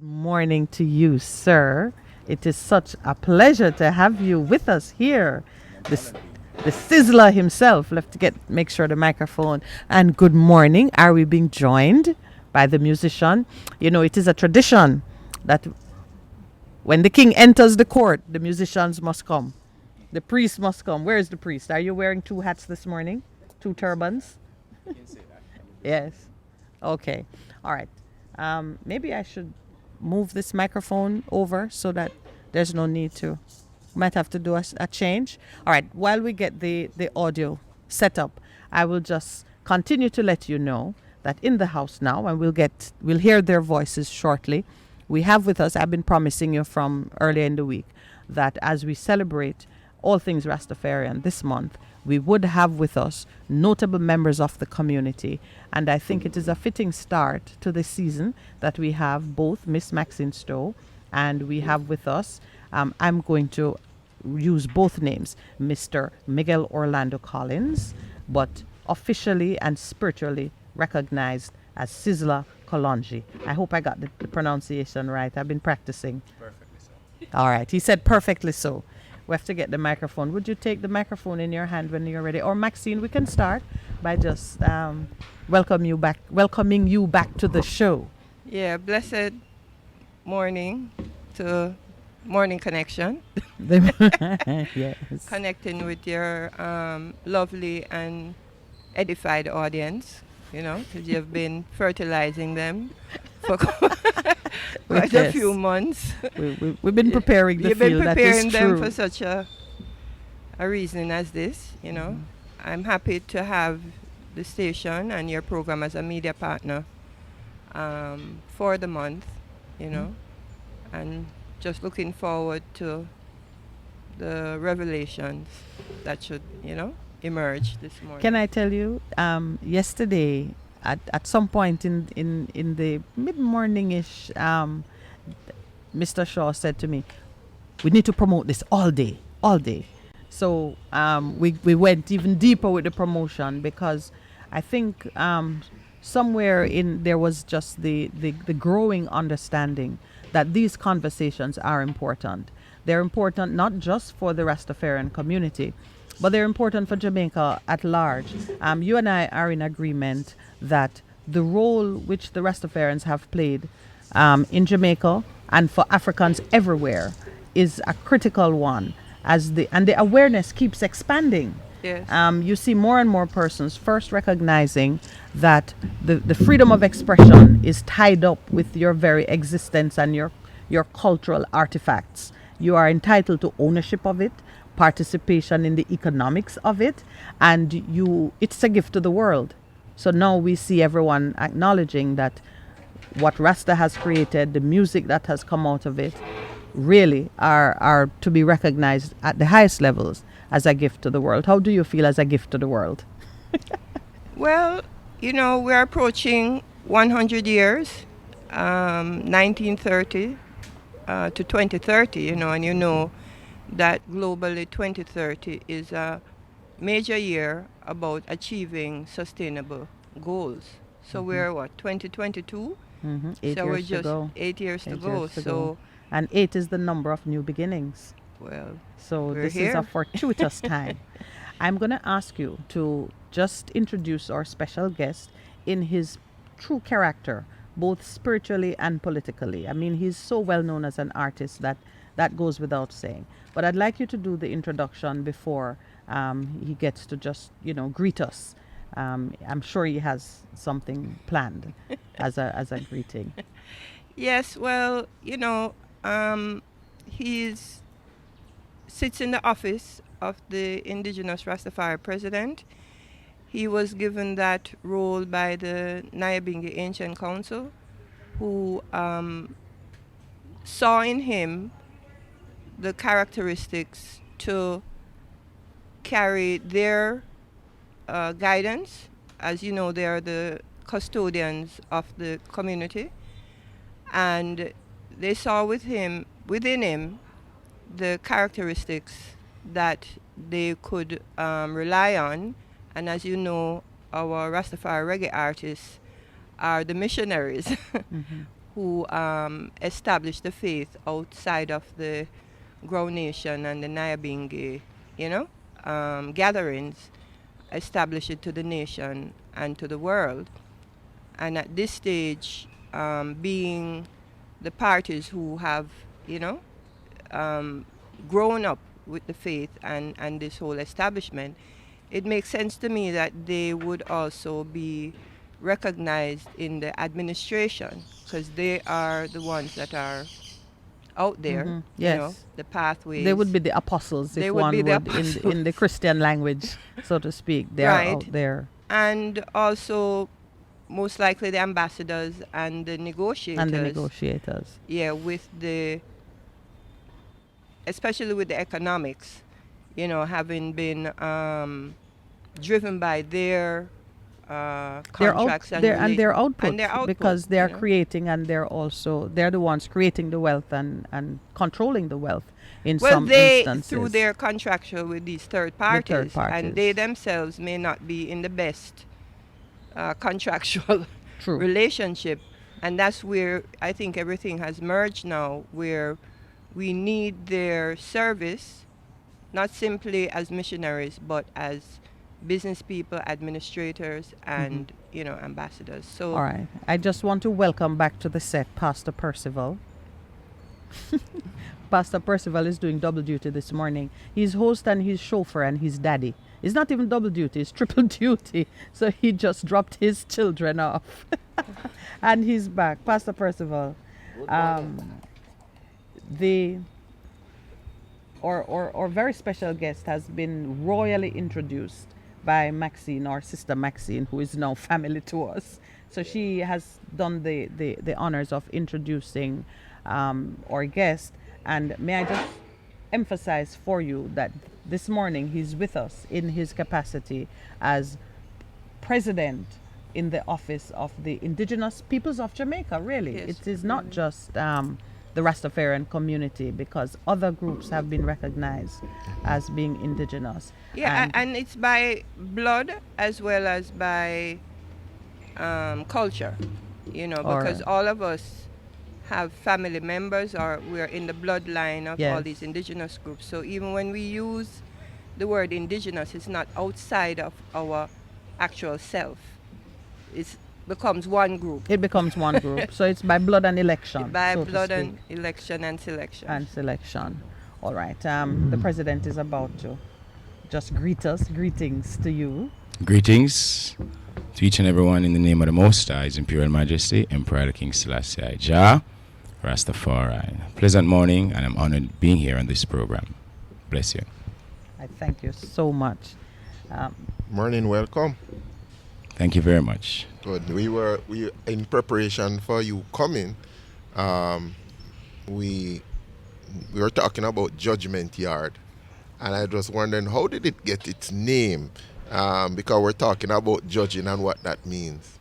Morning to you, sir. It is such a pleasure to have you with us here. This the Sizzler himself. Left to make sure the microphone. And good morning. Are we being joined by the musician? You know, it is a tradition that when the king enters the court, the musicians must come. The priest must come. Where is the priest? Are you wearing two hats this morning? Two turbans? Yes. Okay. All right. Maybe I should move this microphone over so that there's no need to. Might have to do a change. All right. While we get the audio set up, I will just continue to let you know that in the house now, and we'll hear their voices shortly. We have with us, I've been promising you from earlier in the week, that as we celebrate all things Rastafarian this month, we would have with us notable members of the community. And I think it is a fitting start to the season that we have both Miss Maxine Stowe and we have with us, I'm going to use both names, Mr. Miguel Orlando Collins, but officially and spiritually recognized as Sizzla Kalonji. I hope I got the pronunciation right. I've been practicing. Perfectly so. All right. He said perfectly so. We have to get the microphone. Would you take the microphone in your hand when you're ready? Or Maxine, we can start by just welcoming you back to the show. Yeah, blessed morning to Morning Connection. Yes. Connecting with your lovely and edified audience, because you've been fertilizing them for quite a few months. We've been preparing the You've field. been preparing that is them true. for such a reason as this, I'm happy to have the station and your program as a media partner for the month, and just looking forward to the revelations that should, emerge this morning. Can I tell you, yesterday, at some point in the mid-morning-ish, Mr. Shaw said to me, we need to promote this all day. So we went even deeper with the promotion because I think somewhere in there was just the growing understanding that these conversations are important. They're important not just for the Rastafarian community, but they're important for Jamaica at large. You and I are in agreement that the role which the Rastafarians have played in Jamaica and for Africans everywhere is a critical one, and the awareness keeps expanding. Yes. You see more and more persons first recognizing that the freedom of expression is tied up with your very existence and your cultural artifacts. You are entitled to ownership of it, participation in the economics of it, and it's a gift to the world. So now we see everyone acknowledging that what Rasta has created, the music that has come out of it, really are to be recognized at the highest levels as a gift to the world. How do you feel as a gift to the world? Well, we're approaching 100 years, 1930 to 2030, and that globally 2030 is a major year about achieving sustainable goals. So we're 2022? Mm-hmm. So we're just 8 years to go. So and 8 is the number of new beginnings. Well, so we're this here. is a fortuitous time. I'm going to ask you to just introduce our special guest in his true character, both spiritually and politically. I mean, he's so well known as an artist that goes without saying. But I'd like you to do the introduction before he gets to just, greet us. I'm sure he has something planned as a greeting. Yes, well, he sits in the office of the indigenous Rastafari president. He was given that role by the Nyabingi Ancient Council, who saw in him the characteristics to carry their guidance. As you know, they are the custodians of the community, and they saw within him the characteristics that they could rely on. And as you know, our Rastafari reggae artists are the missionaries who established the faith outside of the Grow Nation and the Nyabingi, gatherings, establish it to the nation and to the world. And at this stage, being the parties who have, grown up with the faith and this whole establishment, it makes sense to me that they would also be recognized in the administration, because they are the ones that are out there, Yes. the pathways. They would be the apostles, They if would one be the would, in the Christian language, so to speak. They are Right. out there. And also, most likely, the ambassadors and the negotiators. Yeah, especially with the economics, having been driven by their contracts and their output, because they are you know. creating, and they're the ones creating the wealth and controlling the wealth in Well, some they, instances. through their contractual with these third parties, and they themselves may not be in the best contractual True. relationship. And that's where I think everything has merged now, where we need their service, not simply as missionaries, but as business people, administrators, and ambassadors. So, All right. I just want to welcome back to the set Pastor Percival. Pastor Percival is doing double duty this morning. He's host and he's chauffeur and he's daddy. It's not even double duty, it's triple duty. So he just dropped his children off. And he's back. Pastor Percival. Our very special guest has been royally introduced by Maxine, our sister Maxine, who is now family to us. So she has done the honors of introducing our guest. And may I just emphasize for you that this morning he's with us in his capacity as president in the office of the indigenous peoples of Jamaica, really. Yes. It is not just the Rastafarian community, because other groups have been recognized as being indigenous. yeah, and it's by blood as well as by culture, because all of us have family members, or we're in the bloodline of all Yes. these indigenous groups. So even when we use the word indigenous, it's not outside of our actual self. It becomes one group. It becomes one group. So it's by blood and election. By so to blood speak. and election and selection. And selection. All right. The president is about to just greet us. Greetings to you. Greetings to each and everyone in the name of the Most High, His Imperial Majesty, Emperor King Selassie Jah, Ras Tafari. Pleasant morning, and I'm honored being here on this program. Bless you. I thank you so much. Morning, welcome. Thank you very much. Good. We in preparation for you coming. We were talking about Judgement Yard, and I was wondering, how did it get its name? Because we're talking about judging and what that means.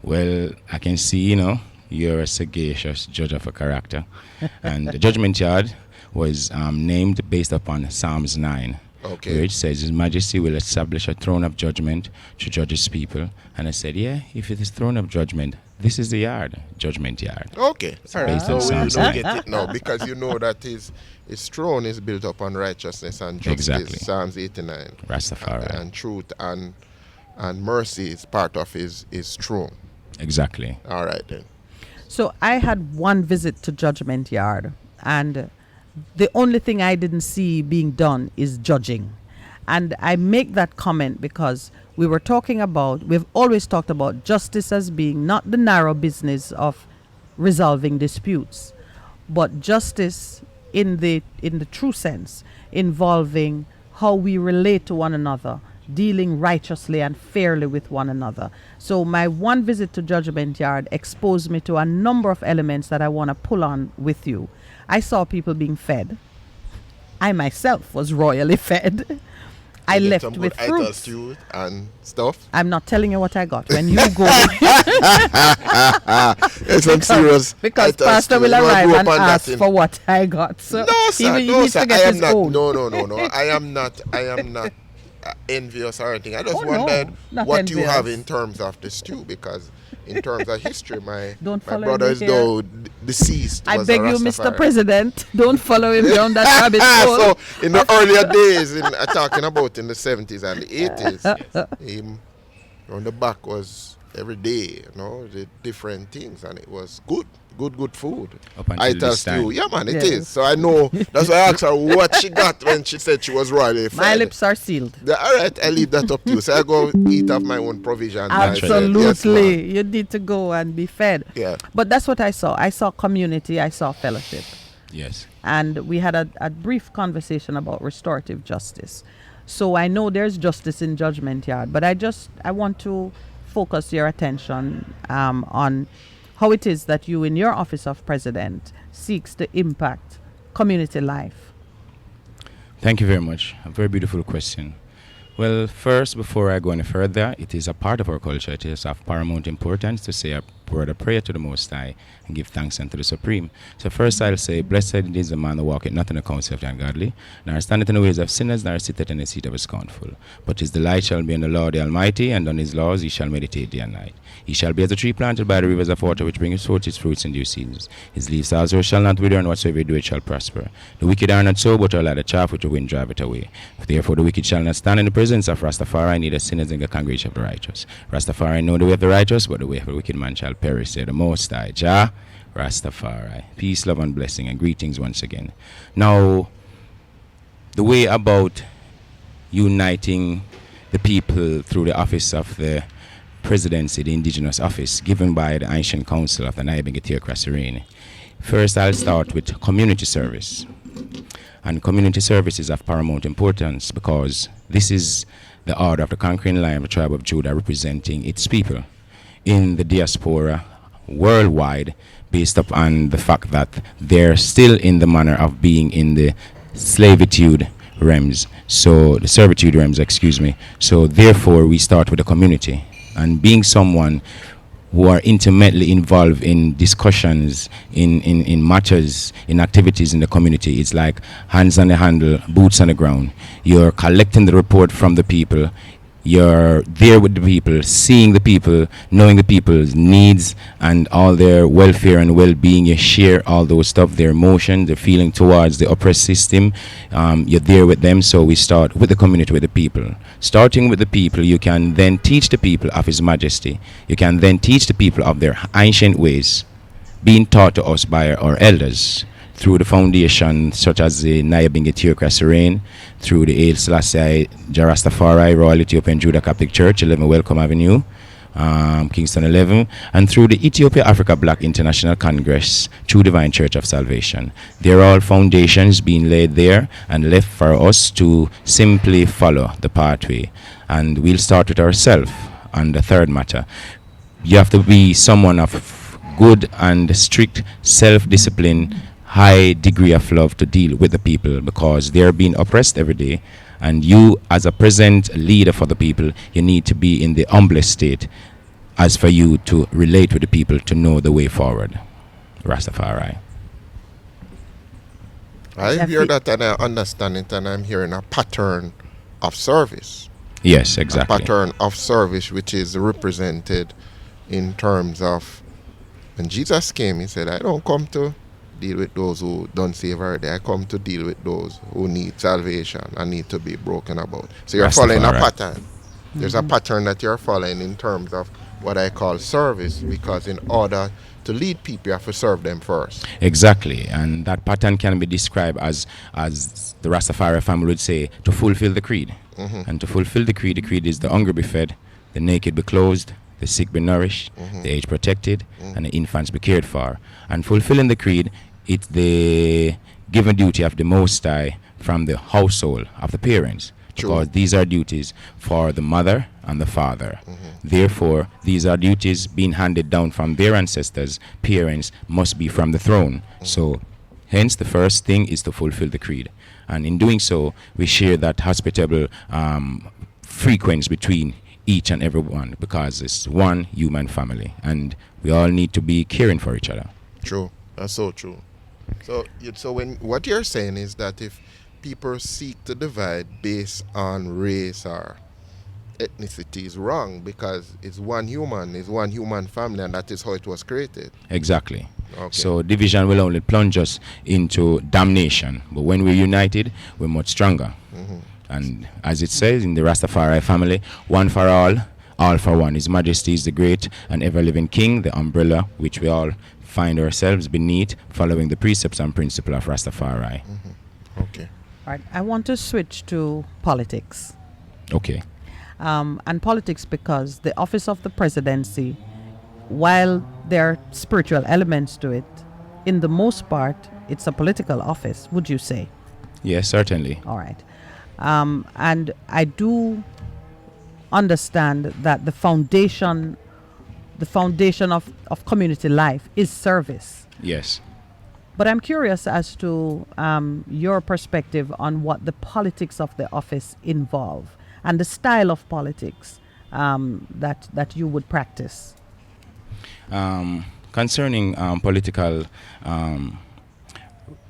Well, I can see, you're a sagacious judge of a character. And the Judgement Yard was named based upon Psalms 9. Okay. Where it says, His Majesty will establish a throne of judgment to judge His people. And I said, yeah, if it is throne of judgment, this is the yard, Judgement Yard. Okay. All right. based So on we Psalms don't 9. get it now, because you know that his throne is built upon righteousness and justice. Exactly. Psalms 89. Rastafari. And truth and mercy is part of his throne. Exactly. All right then. So I had one visit to Judgement Yard, and the only thing I didn't see being done is judging. And I make that comment because we've always talked about justice as being not the narrow business of resolving disputes, but justice in the true sense, involving how we relate to one another, dealing righteously and fairly with one another. So my one visit to Judgement Yard exposed me to a number of elements that I want to pull on with you. I saw people being fed. I myself was royally fed. I You get left some with good fruits. stew and stuff. I'm not telling you what I got. When you go, It's some serious. because Ital Pastor stew. will You know, I arrive grew and up on that ask in- for what I got. So No, sir. he No, needs sir. to get I am his not. own. No. I am not. envious or anything. I just Oh wondered no, not what you have envious. in terms of the stew, because in terms of history, my Don't my follow brother me is here. though deceased I was a beg you, Mr. Rastafari. President, don't follow him down that rabbit hole. So in the earlier days, talking about in the 70s and the 80s, him on the back was every day, the different things, and it was good food. Up until I tell this time. Stu, yeah man, it Yes. is. So I know, that's why I asked her what she got when she said she was royally fed. My lips are sealed. All right, I leave that up to you. So I go eat off my own provisions. I said, Absolutely. yes, man. You need to go and be fed. Yeah. But that's what I saw. I saw community, I saw fellowship. Yes. And we had a brief conversation about restorative justice. So I know there's justice in Judgement Yard, but I want to focus your attention on how it is that you, in your office of president, seeks to impact community life. Thank you very much. A very beautiful question. Well, first, before I go any further, it is a part of our culture. It is of paramount importance to say a word of prayer to the Most High and give thanks unto the Supreme. So first I'll say, blessed is the man that walketh not in the counsel of the ungodly, nor standeth in the ways of sinners, nor sitteth in the seat of the scornful. But his delight shall be in the Lord the Almighty, and on his laws he shall meditate day and night. He shall be as a tree planted by the rivers of water, which bringeth forth its fruits in due seasons. His leaves also shall not wither, and whatsoever he doeth shall prosper. The wicked are not so, but are like the chaff which the wind driveth away. Therefore the wicked shall not stand in the presence of Rastafari, neither sinners in the congregation of the righteous. Rastafari know the way of the righteous, but the way of the wicked man shall perish, said the Most High Jah Rastafari. Peace, love, and blessing, and greetings once again. Now, the way about uniting the people through the office of the presidency, the indigenous office, given by the ancient council of the Naibengetir. First, I'll start with community service. And community service is of paramount importance because this is the order of the conquering lion of the tribe of Judah, representing its people in the diaspora worldwide, based upon the fact that they're still in the manner of being in the servitude realms. So the servitude realms, excuse me. So therefore we start with the community, and being someone who are intimately involved in discussions, in matters, in activities in the community. It's like hands on the handle, boots on the ground. You're collecting the report from the people. You're there with the people, seeing the people, knowing the people's needs and all their welfare and well-being. You share all those stuff, their emotions, their feeling towards the oppressed system. You're there with them. So we start with the community, with the people. Starting with the people, you can then teach the people of His Majesty. You can then teach the people of their ancient ways, being taught to us by our elders, through the foundation such as the Naibengetir, through the Haile Selassie Jah Rastafari Royal Ethiopian Judah Catholic Church, 11 Welcome Avenue, Kingston 11, and through the Ethiopia Africa Black International Congress, True Divine Church of Salvation. They're all foundations being laid there and left for us to simply follow the pathway. And we'll start with ourselves on the third matter. You have to be someone of good and strict self-discipline, high degree of love to deal with the people, because they're being oppressed every day, and you as a present leader for the people, you need to be in the humblest state as for you to relate with the people to know the way forward. Rastafari. I hear that and I understand it, and I'm hearing a pattern of service. Yes, exactly. A pattern of service which is represented in terms of when Jesus came, he said, I don't come to deal with those who don't save already. I come to deal with those who need salvation and need to be broken about. So you're following a pattern. There's a pattern that you're following in terms of what I call service, because in order to lead people, you have to serve them first. Exactly, and that pattern can be described as the Rastafari family would say, to fulfill the creed. And to fulfill the creed is the hungry be fed, the naked be clothed, the sick be nourished, the aged protected, and the infants be cared for. And fulfilling the creed, it's the given duty of the Most High from the household of the parents. True. Because these are duties for the mother and the father. Therefore, these are duties being handed down from their ancestors. Parents must be from the throne. So, hence, the first thing is to fulfill the creed. And in doing so, we share that hospitable frequency between each and every one, because it's one human family, and we all need to be caring for each other. True. That's so true. So when what you're saying is that if people seek to divide based on race or ethnicity is wrong, because it's one human family, and that is how it was created. Exactly. Okay. So division will only plunge us into damnation. But when we're united, we're much stronger. And as it says in the Rastafari family, one for all for one. His Majesty is the great and ever-living King, the umbrella which we all find ourselves beneath, following the precepts and principle of Rastafari. Okay. All right. I want to switch to politics. Okay. And politics, because the office of the presidency, while there are spiritual elements to it, in the most part, it's a political office, would you say? Yes, certainly. All right. And I do understand that the foundation of community life is service. Yes. But I'm curious as to your perspective on what the politics of the office involve and the style of politics that you would practice. Concerning political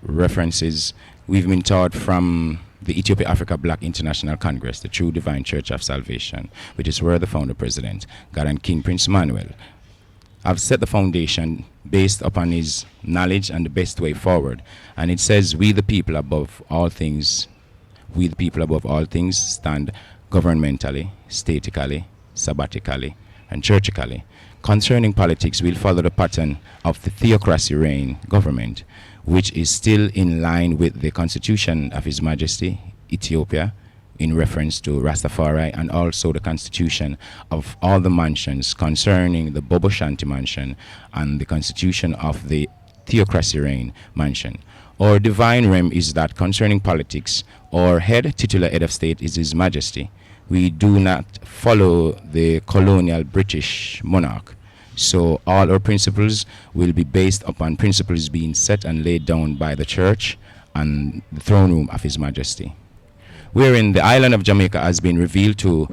references, we've been taught from the Ethiopia Africa Black International Congress, the True Divine Church of Salvation, which is where the founder president, God and King Prince Emmanuel, have set the foundation based upon his knowledge and the best way forward. And it says, we the people above all things stand governmentally, statically, sabbatically, and churchically. Concerning politics, we'll follow the pattern of the theocracy reign government, which is still in line with the constitution of His Majesty, Ethiopia, in reference to Rastafari, and also the constitution of all the mansions concerning the Bobo Shanti mansion and the constitution of the theocracy reign mansion. Our divine realm is that concerning politics, our titular head of state is His Majesty. We do not follow the colonial British monarch. So all our principles will be based upon principles being set and laid down by the church and the throne room of His Majesty. Wherein the island of Jamaica has been revealed to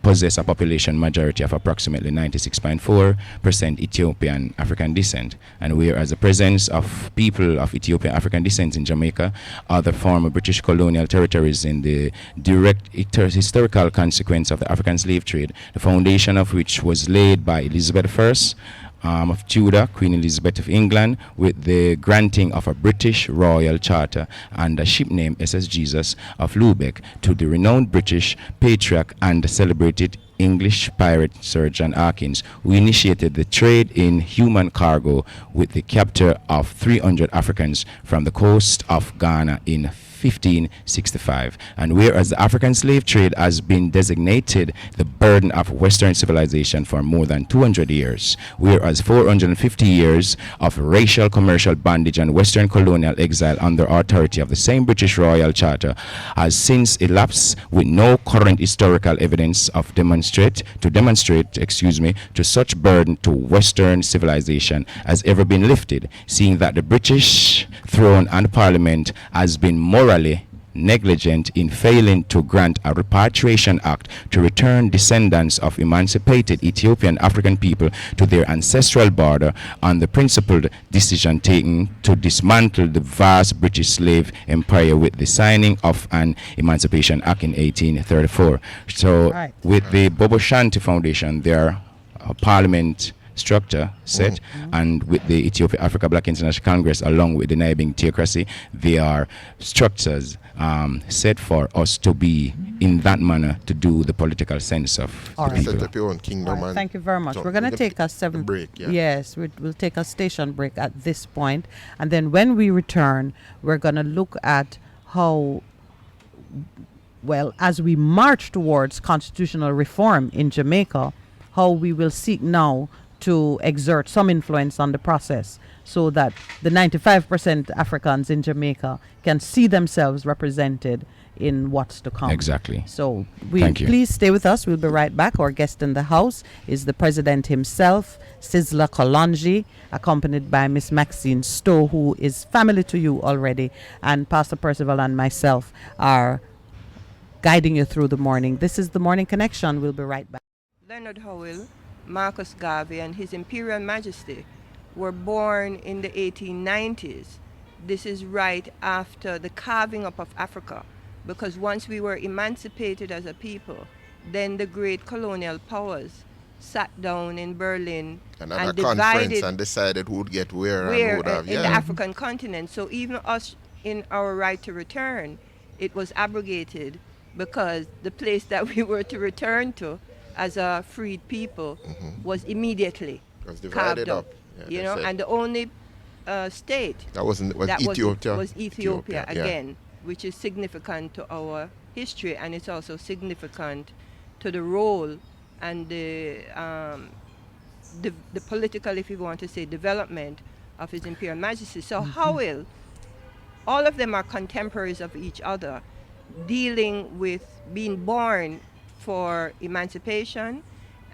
possess a population majority of approximately 96.4% Ethiopian African descent, and whereas the presence of people of Ethiopian African descent in Jamaica, other former British colonial territories, in the direct historical consequence of the African slave trade, the foundation of which was laid by Elizabeth I of Tudor, Queen Elizabeth of England, with the granting of a British Royal Charter and a ship named SS Jesus of Lubeck to the renowned British patriarch and celebrated English pirate Sir John Hawkins, who initiated the trade in human cargo with the capture of 300 Africans from the coast of Ghana in 1565. And whereas the African slave trade has been designated the burden of Western civilization for more than 200 years, whereas 450 years of racial commercial bondage and Western colonial exile under authority of the same British Royal Charter has since elapsed, with no current historical evidence of demonstrate to such burden to Western civilization has ever been lifted, seeing that the British throne and parliament has been morally negligent in failing to grant a Repatriation Act to return descendants of emancipated Ethiopian African people to their ancestral border, on the principled decision taken to dismantle the vast British slave empire with the signing of an Emancipation Act in 1834. So with the Bobo Shanti Foundation, their parliament structure set, and with the Ethiopia Africa Black International Congress, along with the Naibing Theocracy, they are structures set for us to be in that manner to do the political sense of the people. Set up your own kingdom. Right, thank you very much. We're going to take a break. Yeah. Yes, we'll take a station break at this point, and then when we return, we're going to look at how, well, as we march towards constitutional reform in Jamaica, how we will seek now to exert some influence on the process so that the 95% Africans in Jamaica can see themselves represented in what's to come. Exactly. So Thank you. Please stay with us. We'll be right back. Our guest in the house is the president himself, Sizzla Kalonji, accompanied by Miss Maxine Stowe, who is family to you already, and Pastor Percival and myself are guiding you through the morning. This is the Morning Connection. We'll be right back. Leonard Howell, Marcus Garvey, and His Imperial Majesty were born in the 1890s. this is right after the carving up of Africa, because once we were emancipated as a people, then the great colonial powers sat down in Berlin And at a and conference divided and decided who'd get where and who'd have, in the yeah. African continent. So even us in our right to return, it was abrogated because the place that we were to return to as a freed people was immediately Was carved divided up. up. Yeah, You they know, said. and the only state That was that Ethiopia. was Ethiopia yeah. again, which is significant to our history, and it's also significant to the role and the political, if you want to say, development of His Imperial Majesty. So Howell, all of them are contemporaries of each other, dealing with being born for emancipation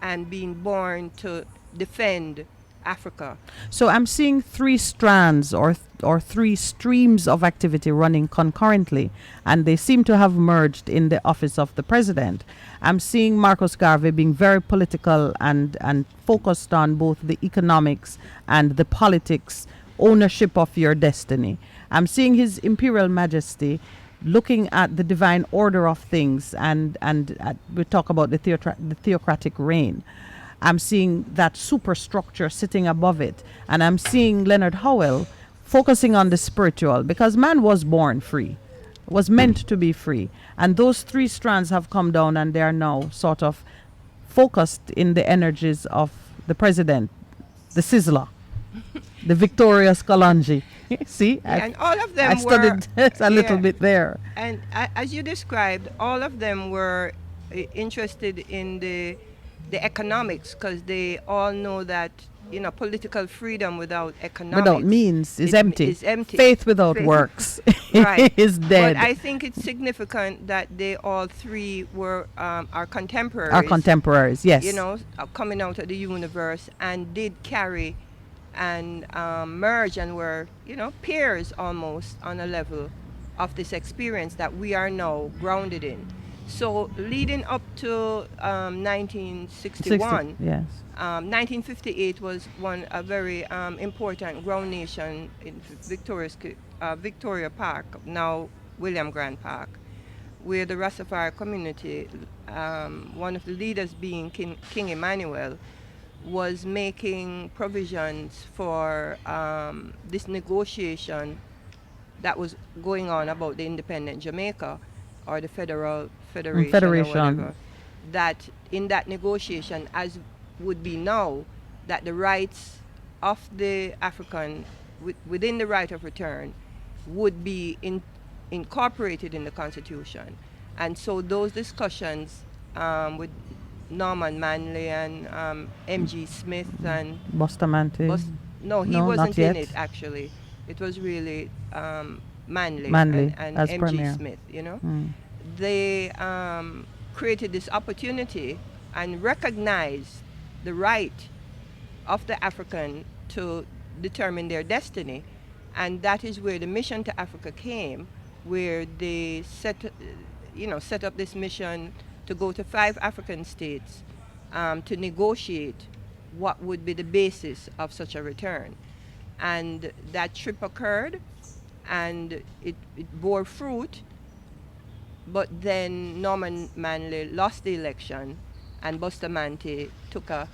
and being born to defend Africa. So I'm seeing three strands or three streams of activity running concurrently, and they seem to have merged in the office of the president. I'm seeing Marcus Garvey being very political and focused on both the economics and the politics, ownership of your destiny. I'm seeing His Imperial Majesty looking at the divine order of things, and we talk about the theocratic reign. I'm seeing that superstructure sitting above it. And I'm seeing Leonard Howell focusing on the spiritual, because man was born free, was meant to be free. And those three strands have come down, and they are now sort of focused in the energies of the president, the Sizzla, the victorious Kalanji. See? Yeah, and all of them I studied a little bit there. And as you described, all of them were interested in the economics, because they all know that, you know, political freedom without economics, Without means is empty. Is empty. Faith without works Right. is dead. But I think it's significant that they all three were our contemporaries. Our contemporaries, yes. You know, coming out of the universe, and did carry and merge and were, you know, peers almost on a level of this experience that we are now grounded in. So leading up to 1961, 1958 was a very important ground nation in Victoria Park, now William Grant Park, where the Ras Tafari community, one of the leaders being King Emmanuel, was making provisions for this negotiation that was going on about the independent Jamaica, or the Federation. Or whatever, that in that negotiation, as would be now, that the rights of the African within the right of return would be incorporated in the Constitution. And so those discussions with Norman Manley and M.G. Smith and Bustamante. No, he wasn't in it, actually. It was really Manley and as M.G. premier. Smith, you know. They created this opportunity and recognized the right of the African to determine their destiny. And that is where the mission to Africa came, where they set up this mission to go to 5 African states to negotiate what would be the basis of such a return. And that trip occurred, and it bore fruit. But then Norman Manley lost the election, and Bustamante took a...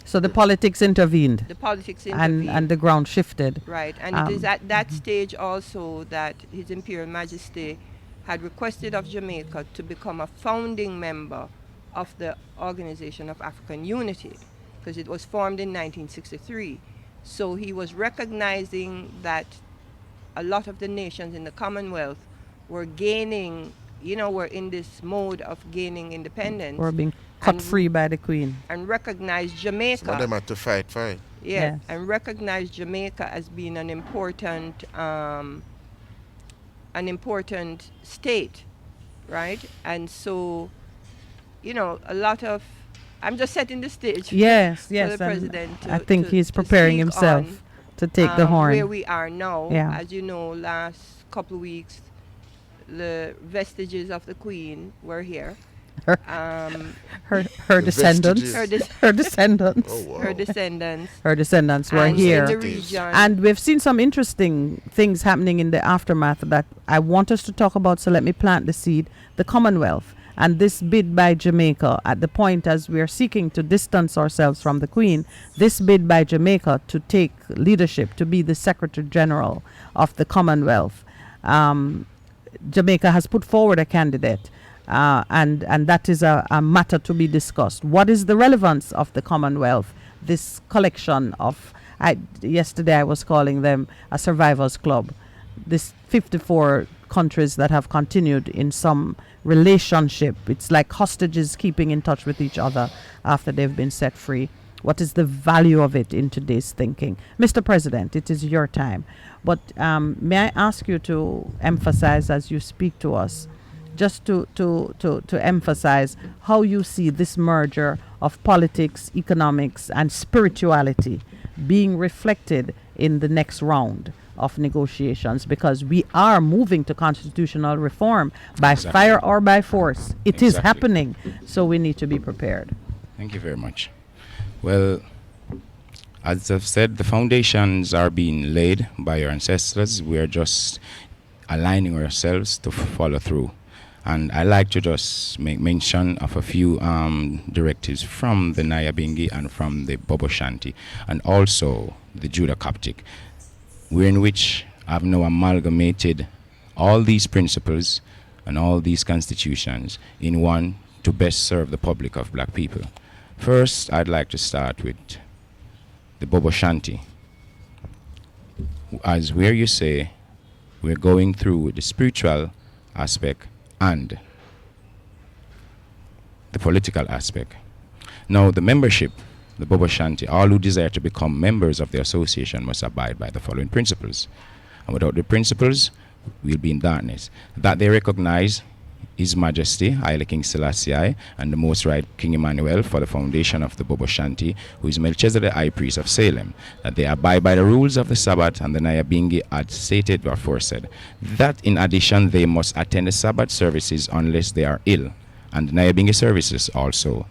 So the politics intervened. The politics intervened. And the ground shifted. Right, and it is at that stage also that His Imperial Majesty had requested of Jamaica to become a founding member of the Organization of African Unity, because it was formed in 1963. So he was recognizing that a lot of the nations in the Commonwealth were gaining, were in this mode of gaining independence. Or being cut free by the Queen. And recognized Jamaica. Some of them had to fight. Yes. And recognized Jamaica as being an important state, right? And so, a lot of, I'm just setting the stage yes, for the president. I think he's preparing himself to take the horn. Where we are now, yeah. As you know, last couple of weeks, the vestiges of the Queen were here. Her, Um, her The descendants. vestiges. her, des- Her descendants. Oh, wow. her descendants. Her descendants were And here. in the Vestiges. region. And we've seen some interesting things happening in the aftermath that I want us to talk about. So let me plant the seed. The Commonwealth and this bid by Jamaica at the point as we are seeking to distance ourselves from the Queen, this bid by Jamaica to take leadership, to be the Secretary General of the Commonwealth. Jamaica has put forward a candidate. And that is a matter to be discussed. What is the relevance of the Commonwealth? This collection of, yesterday I was calling them a survivors club. This 54 countries that have continued in some relationship. It's like hostages keeping in touch with each other after they've been set free. What is the value of it in today's thinking? Mr. President, it is your time. But may I ask you to emphasize as you speak to us, just to emphasize how you see this merger of politics, economics, and spirituality being reflected in the next round of negotiations, because we are moving to constitutional reform by Exactly. fire or by force. It is Exactly. happening, so we need to be prepared. Thank you very much. Well, as I've said, the foundations are being laid by our ancestors. We are just aligning ourselves to follow through. And I like to just make mention of a few directives from the Nyabingi and from the Bobo Shanti, and also the Judah Coptic, wherein which I've now amalgamated all these principles and all these constitutions in one to best serve the public of black people. First, I'd like to start with the Bobo Shanti, as where you say we're going through the spiritual aspect and the political aspect. Now, the membership, the Bobo Shanti, all who desire to become members of the association must abide by the following principles. And without the principles, we'll be in darkness. That they recognize His Majesty, Haile King Selassie I, and the Most Right King Emmanuel for the foundation of the Bobo Shanti, who is Melchizedek, the High Priest of Salem. That they abide by the rules of the Sabbath and the Nyabingi as stated or aforesaid. That in addition, they must attend the Sabbath services unless they are ill, and the Nyabingi services also.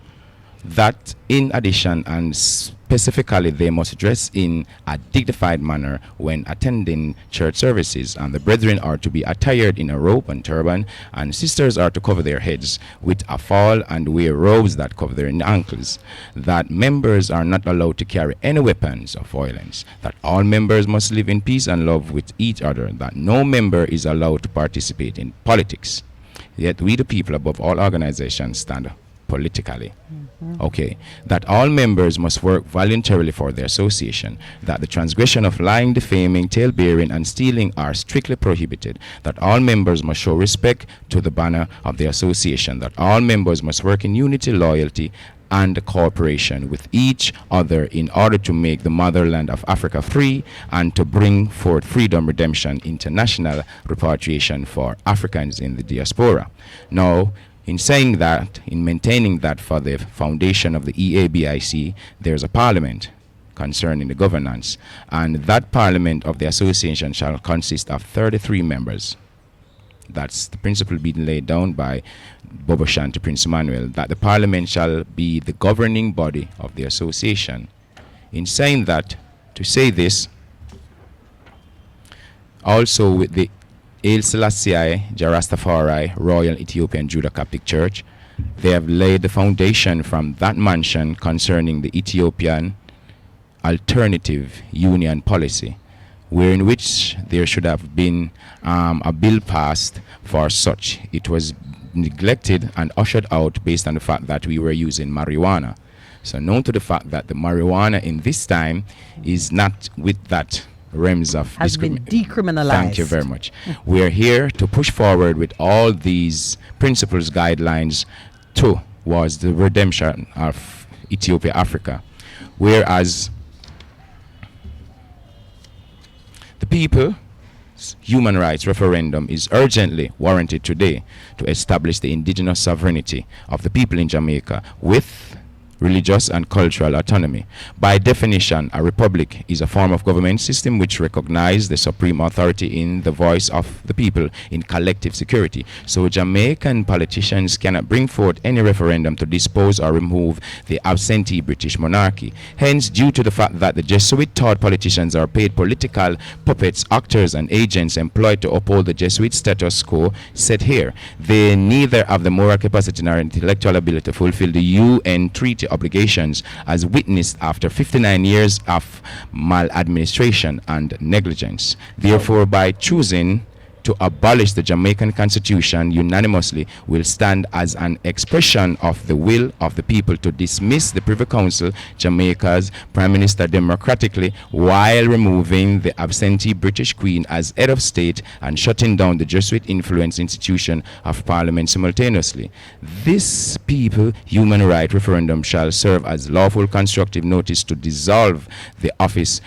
That in addition, and specifically, they must dress in a dignified manner when attending church services, and the brethren are to be attired in a robe and turban, and sisters are to cover their heads with a fall and wear robes that cover their ankles. That members are not allowed to carry any weapons of violence. That all members must live in peace and love with each other. That no member is allowed to participate in politics. Yet we, the people, above all organizations, stand politically. Okay. That all members must work voluntarily for their association. That the transgression of lying, defaming, tale-bearing, and stealing are strictly prohibited. That all members must show respect to the banner of the association. That all members must work in unity, loyalty, and cooperation with each other in order to make the motherland of Africa free and to bring forth freedom, redemption, international repatriation for Africans in the diaspora. Now, in saying that, in maintaining that for the foundation of the EABIC, there's a parliament concerning the governance, and that parliament of the association shall consist of 33 members. That's the principle being laid down by Bobo Shanti Prince Emmanuel, that the parliament shall be the governing body of the association. In saying that, to say this, also with the Haile Selassie I, Ras Tafari Royal Ethiopian Judah Coptic Church, they have laid the foundation from that mansion concerning the Ethiopian alternative union policy, wherein which there should have been a bill passed for such. It was neglected and ushered out based on the fact that we were using marijuana. So known to the fact that the marijuana in this time is not with that realms of Has been decriminalized. Thank you very much. We're here to push forward with all these principles, guidelines towards the redemption of Ethiopia, Africa. Whereas the people's human rights referendum is urgently warranted today to establish the indigenous sovereignty of the people in Jamaica with religious and cultural autonomy. By definition, a republic is a form of government system which recognizes the supreme authority in the voice of the people in collective security. So Jamaican politicians cannot bring forth any referendum to dispose or remove the absentee British monarchy. Hence, due to the fact that the Jesuit-taught politicians are paid political puppets, actors and agents employed to uphold the Jesuit status quo set here, they neither have the moral capacity nor intellectual ability to fulfill the UN treaty obligations as witnessed after 59 years of maladministration and negligence. Therefore, by choosing to abolish the Jamaican Constitution unanimously will stand as an expression of the will of the people to dismiss the Privy Council, Jamaica's Prime Minister democratically, while removing the absentee British Queen as head of state and shutting down the Jesuit influence institution of Parliament simultaneously. This people human right referendum shall serve as lawful constructive notice to dissolve the office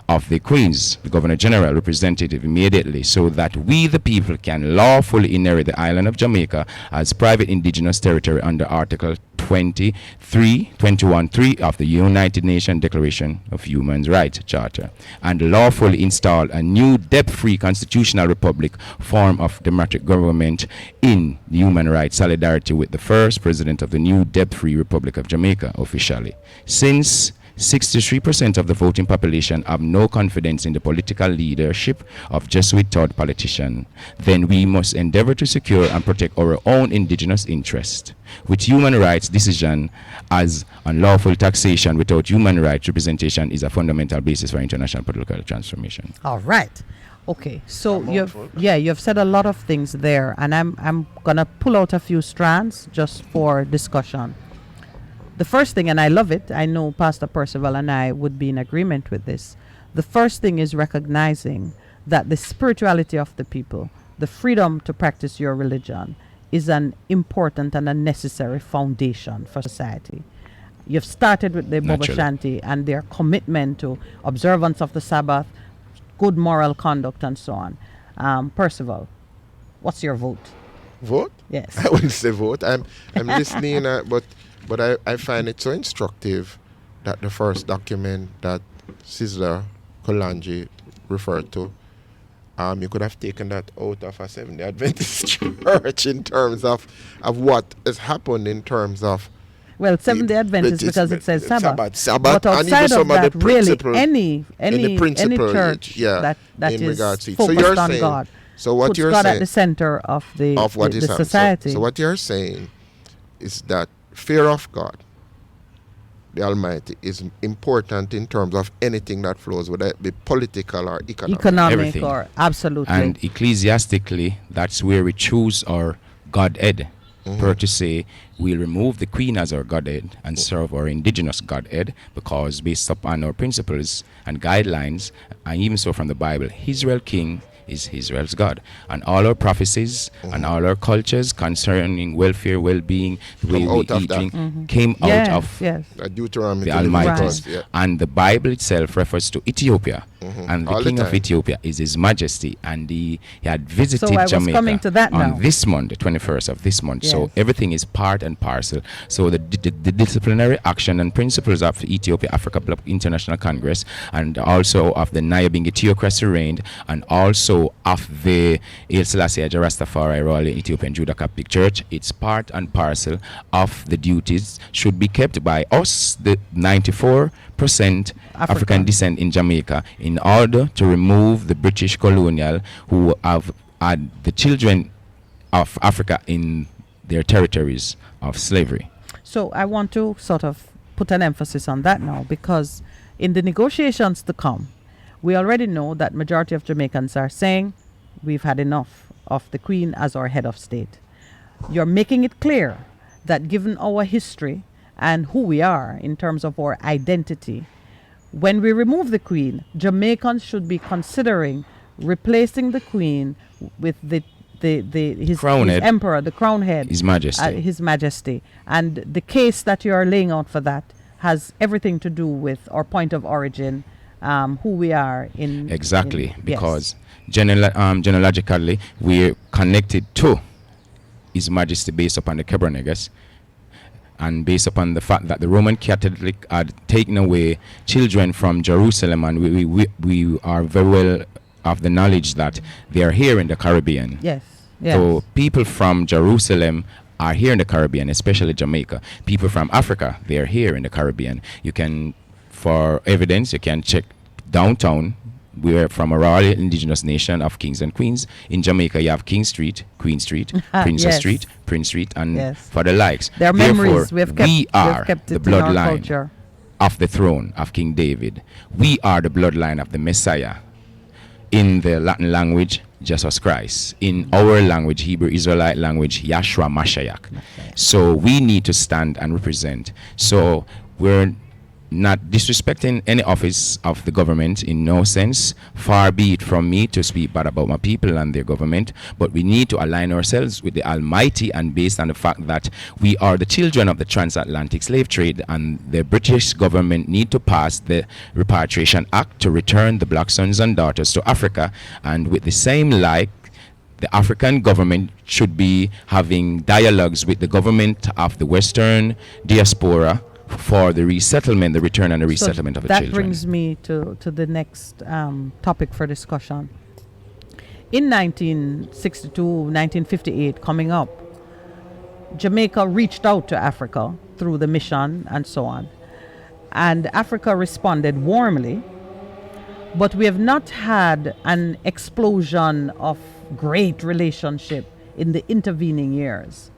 of the Queen's, the Governor General representative immediately, so that we the people can lawfully inherit the island of Jamaica as private indigenous territory under Article 21.3 of the United Nations Declaration of Human Rights Charter, and lawfully install a new debt-free constitutional republic form of democratic government in human rights solidarity with the first president of the new debt-free Republic of Jamaica officially. Since 63% of the voting population have no confidence in the political leadership of Jesuit-taught politicians, then we must endeavor to secure and protect our own indigenous interest. With human rights decision as unlawful taxation without human rights representation is a fundamental basis for international political transformation. All right. Okay. So you've said a lot of things there, and I'm gonna pull out a few strands just for discussion. The first thing, and I love it, I know Pastor Percival and I would be in agreement with this. The first thing is recognizing that the spirituality of the people, the freedom to practice your religion, is an important and a necessary foundation for society. You've started with the Bobo Shanti and their commitment to observance of the Sabbath, good moral conduct, and so on. Percival, what's your vote? Vote? Yes. I wouldn't say vote. I'm listening, but I find it so instructive that the first document that Sizzla Kolanji referred to, you could have taken that out of a Seventh-day Adventist church in terms of what has happened in terms of. Well, Seventh-day Adventist because it says Sabbath. Sabbath, but outside of that, really, any church that is focused on God. So what puts you're God saying at the center of the society. So what you're saying is that fear of God, the Almighty, is important in terms of anything that flows, whether it be political or economic. Everything. Or absolutely. And ecclesiastically, that's where we choose our Godhead. Per to say, we'll remove the Queen as our Godhead and serve our indigenous Godhead, because based upon our principles and guidelines, and even so from the Bible, Israel King is Israel's God. And all our prophecies and all our cultures concerning welfare, well-being, the way we eat, drink, came out of Deuteronomy the Almighty. And the Bible itself refers to Ethiopia. And the king of Ethiopia is His Majesty, and he had visited Jamaica on this month, the 21st of this month. So everything is part and parcel. So the disciplinary action and principles of the Ethiopia Africa Bloc International Congress, and also of the Nyabingi Theocracy Reign, and also of the Haile Selassie Ras Tafari Royal Ethiopian Judah Catholic Church, it's part and parcel of the duties should be kept by us, the 94% African descent in Jamaica, in order to remove the British colonial who have had the children of Africa in their territories of slavery. So I want to sort of put an emphasis on that now, because in the negotiations to come, we already know that majority of Jamaicans are saying we've had enough of the Queen as our head of state. You're making it clear that given our history and who we are in terms of our identity, when we remove the Queen, Jamaicans should be considering replacing the Queen with his emperor, the crown head, His Majesty. His Majesty. And the case that you are laying out for that has everything to do with our point of origin, who we are in. Exactly, because genealogically we're connected to His Majesty based upon the Kebranegas. and based upon the fact that the Roman Catholic had taken away children from Jerusalem, and we are very well of the knowledge that they are here in the Caribbean. Yes. Yes. So people from Jerusalem are here in the Caribbean, especially Jamaica. People from Africa, they are here in the Caribbean. You can, for evidence, you can check downtown. We're from a royal indigenous nation of kings and queens. In Jamaica, you have King Street, Queen Street, Princess Yes. Street, Prince Street, and Yes. for the likes. There are Therefore, memories. We are have kept the it in our bloodline culture. of the throne of King David. We are the bloodline of the Messiah. In the Latin language, Jesus Christ. In our language, Hebrew Israelite language, Yahshua Mashiach. So we need to stand and represent. So we're not disrespecting any office of the government in no sense. Far be it from me to speak bad about my people and their government, but we need to align ourselves with the Almighty, and based on the fact that we are the children of the transatlantic slave trade, and the British government need to pass the Repatriation Act to return the black sons and daughters to Africa, and with the same like the African government should be having dialogues with the government of the Western diaspora for the resettlement, the return and the resettlement of the children. That brings me to the next topic for discussion. In 1962, 1958, coming up, Jamaica reached out to Africa through the mission and so on. And Africa responded warmly, but we have not had an explosion of great relationship in the intervening years.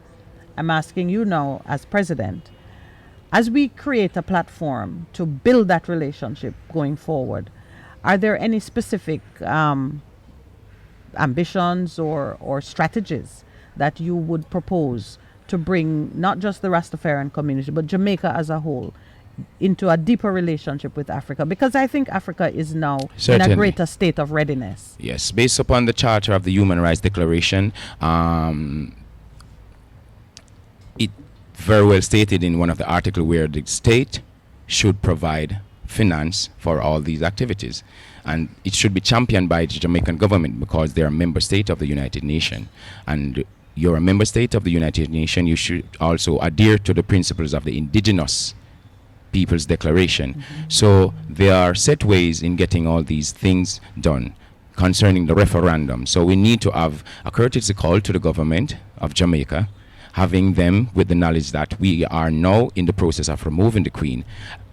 I'm asking you now, as president, as we create a platform to build that relationship going forward, are there any specific ambitions or strategies that you would propose to bring not just the Rastafarian community, but Jamaica as a whole into a deeper relationship with Africa? Because I think Africa is now in Certainly. a greater state of readiness. Yes, based upon the Charter of the Human Rights Declaration, it very well stated in one of the articles where the state should provide finance for all these activities, and it should be championed by the Jamaican government because they are a member state of the United Nations, and you're a member state of the United Nations, you should also adhere to the principles of the indigenous People's Declaration. So there are set ways in getting all these things done concerning the referendum. So we need to have a courtesy call to the government of Jamaica, having them with the knowledge that we are now in the process of removing the Queen,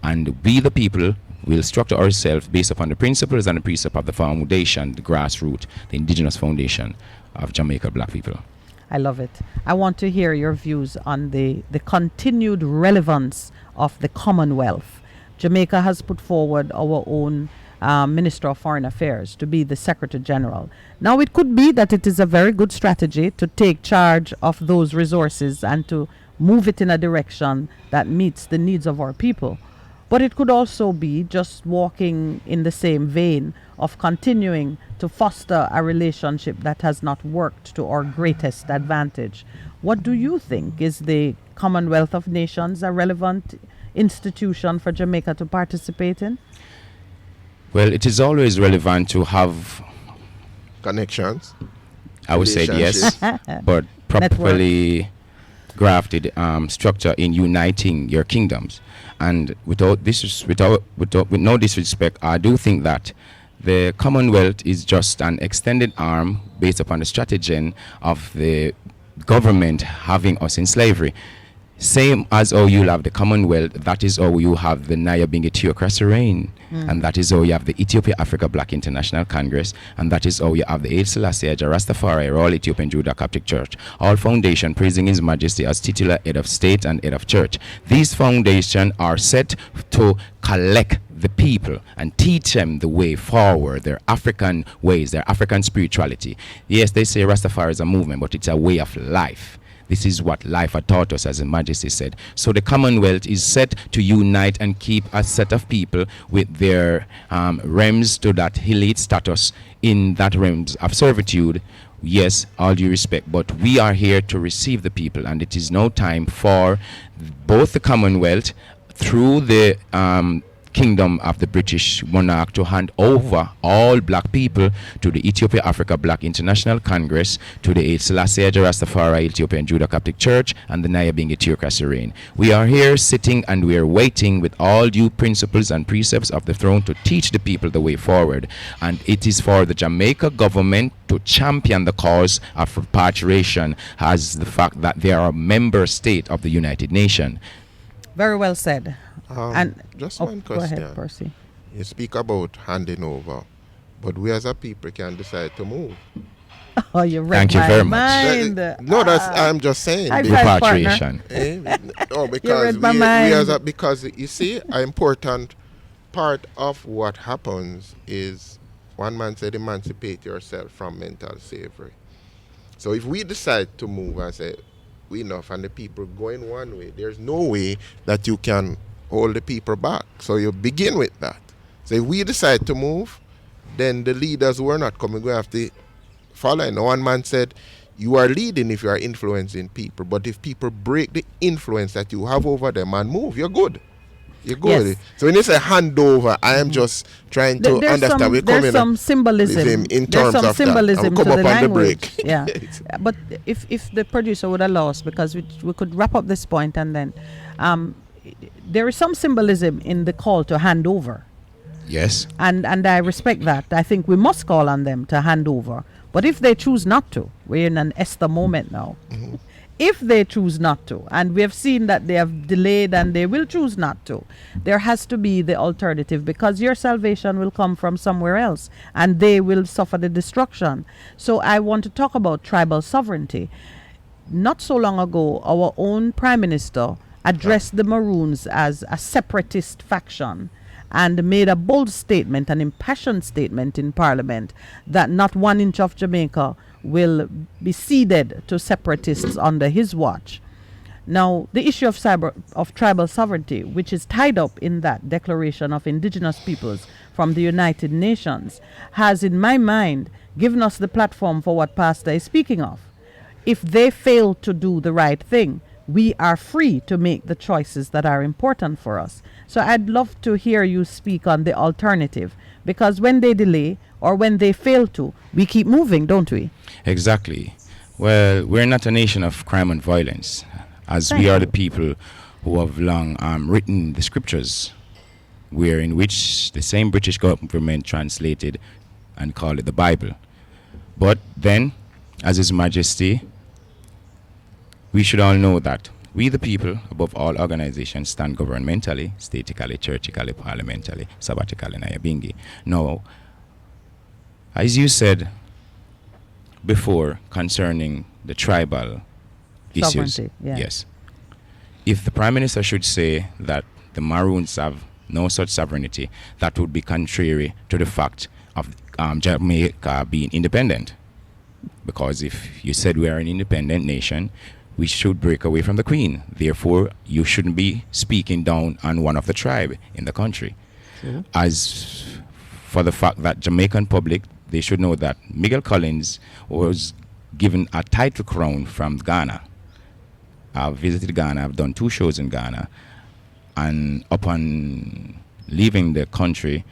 and we the people will structure ourselves based upon the principles and the precept of the foundation, the grassroots, the indigenous foundation of Jamaica black people. I love it. I want to hear your views on the continued relevance of the Commonwealth. Jamaica has put forward our own Minister of Foreign Affairs to be the Secretary General. Now, it could be that it is a very good strategy to take charge of those resources and to move it in a direction that meets the needs of our people. But it could also be just walking in the same vein of continuing to foster a relationship that has not worked to our greatest advantage. What do you think? Is the Commonwealth of Nations a relevant institution for Jamaica to participate in? Well, it is always relevant to have, Connections. I would say yes, but properly grafted structure in uniting your kingdoms. And with no disrespect, I do think that the Commonwealth is just an extended arm based upon the strategy of the government having us in slavery. Same as how you have the Commonwealth, that is how you have the Nyabingi Theocracy reign. And that is how you have the Ethiopia Africa Black International Congress, and that is how you have the Haile Selassie Ras Tafari Royal Ethiopian Judah Coptic Church, all foundation praising His Majesty as titular head of state and head of church. These foundations are set to collect the people and teach them the way forward, their African ways, their African spirituality. Yes, they say Rastafari is a movement, but it's a way of life. This is what life had taught us, as His Majesty said. So the Commonwealth is set to unite and keep a set of people with their realms to that elite status in that realms of servitude. Yes, all due respect, but we are here to receive the people, and it is now time for both the Commonwealth through the kingdom of the British monarch to hand over all black people to the Ethiopia Africa Black International Congress, to the Selassie Ras Tafari Ethiopian Judah Coptic Church, and the Nyabingi Theocracy reign. We are here sitting and we are waiting with all due principles and precepts of the throne to teach the people the way forward. And it is for the Jamaica government to champion the cause of repatriation as the fact that they are a member state of the United Nations. Very well said. And just one question. Go ahead, Percy. You speak about handing over, but we as a people can decide to move. Oh, you read Thank you my very much. mind. No, that's I'm just saying. High five, Repatriation. Oh, You because read my we mind. as a, because you see, an important part of what happens is one man said, emancipate yourself from mental slavery. So if we decide to move and say we enough, and the people going one way, there's no way that you can hold the people back. So you begin with that. So if we decide to move, then the leaders who are not coming will have to follow. And one man said, you are leading if you are influencing people, but if people break the influence that you have over them and move, you're good. You're good. Yes. So when you say handover, I am just trying to understand. There's some symbolism. In There's terms some of symbolism that. to I'll the come up on the language. break. Yeah, but if the producer would allow us, because we could wrap up this point and then, there is some symbolism in the call to hand over. Yes. And I respect that. I think we must call on them to hand over. But if they choose not to, we're in an Esther moment now. Mm-hmm. If they choose not to, and we have seen that they have delayed and they will choose not to, there has to be the alternative, because your salvation will come from somewhere else and they will suffer the destruction. So I want to talk about tribal sovereignty. Not so long ago, our own Prime Minister addressed the Maroons as a separatist faction and made a bold statement, an impassioned statement in Parliament, that not 1 inch of Jamaica will be ceded to separatists under his watch. Now, the issue of tribal sovereignty, which is tied up in that Declaration of Indigenous Peoples from the United Nations, has, in my mind, given us the platform for what Pastor is speaking of. If they fail to do the right thing, we are free to make the choices that are important for us. So I'd love to hear you speak on the alternative, because when they delay or when they fail to, we keep moving, don't we? Exactly. Well, we're not a nation of crime and violence, as Thank we are you. the people who have long written the scriptures, where in which the same British government translated and called it the Bible. But then, as His Majesty, we should all know that we the people, above all organizations, stand governmentally, statically, churchically, parliamentally, sabbatically, and ayabingi. Now, as you said before concerning the tribal issues, Sovereignty, yeah. yes, if the Prime Minister should say that the Maroons have no such sovereignty, that would be contrary to the fact of Jamaica being independent. Because if you said we are an independent nation, we should break away from the Queen. Therefore, you shouldn't be speaking down on one of the tribe in the country. True. As for the fact that Jamaican public, they should know that Miguel Collins was given a title crown from Ghana. I've visited Ghana, I've done 2 shows in Ghana, and upon leaving the country,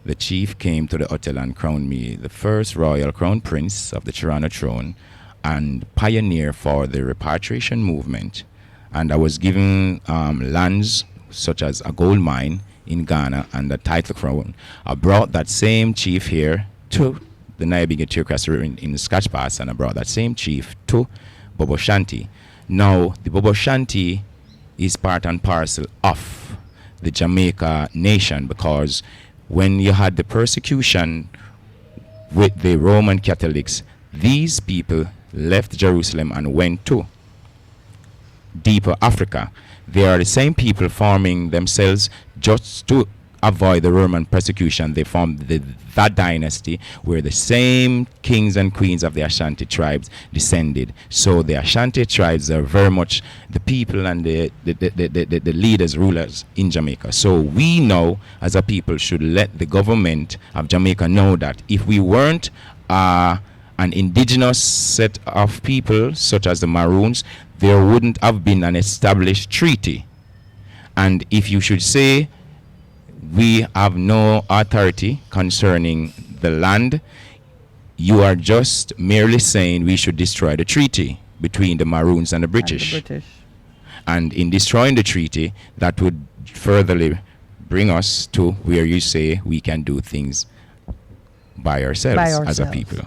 the chief came to the hotel and crowned me the first royal crown prince of the Toronto throne and pioneer for the repatriation movement. And I was given lands such as a gold mine in Ghana and a title crown. I brought that same chief here to the Nyabingi Theocracy in Scotch Pass, and I brought that same chief to Bobo Shanti. Now, the Bobo Shanti is part and parcel of the Jamaica nation, because when you had the persecution with the Roman Catholics, these people left Jerusalem and went to deeper Africa. They are the same people forming themselves just to avoid the Roman persecution. They formed that dynasty where the same kings and queens of the Ashanti tribes descended. So the Ashanti tribes are very much the people and the leaders, rulers in Jamaica. So we know as a people should let the government of Jamaica know that if we weren't an indigenous set of people such as the Maroons, there wouldn't have been an established treaty. And if you should say we have no authority concerning the land. You are just merely saying we should destroy the treaty between the Maroons and the And the British. British. And in destroying the treaty, that would furtherly bring us to where you say we can do things by ourselves, as a people.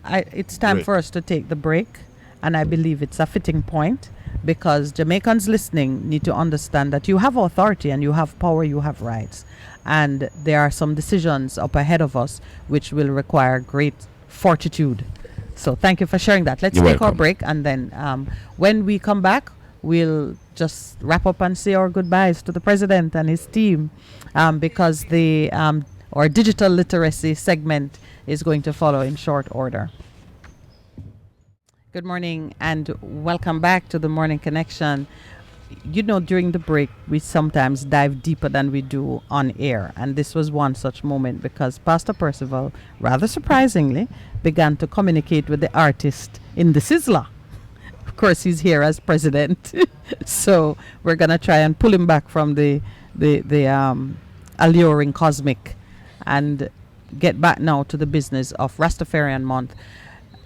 It's time Great. for us to take the break, and I believe it's a fitting point because Jamaicans listening need to understand that you have authority and you have power, you have rights, and there are some decisions up ahead of us which will require great fortitude. So thank you for sharing that. Let's You're take our welcome. break, and then when we come back, we'll just wrap up and say our goodbyes to the president and his team, because the our digital literacy segment is going to follow in short order. Good morning and welcome back to the Morning Connection. You know, during the break, we sometimes dive deeper than we do on air. And this was one such moment because Pastor Percival, rather surprisingly, began to communicate with the artist in the Sizzla. Of course, he's here as president. So we're going to try and pull him back from the alluring cosmic and get back now to the business of Ras Tafari Month.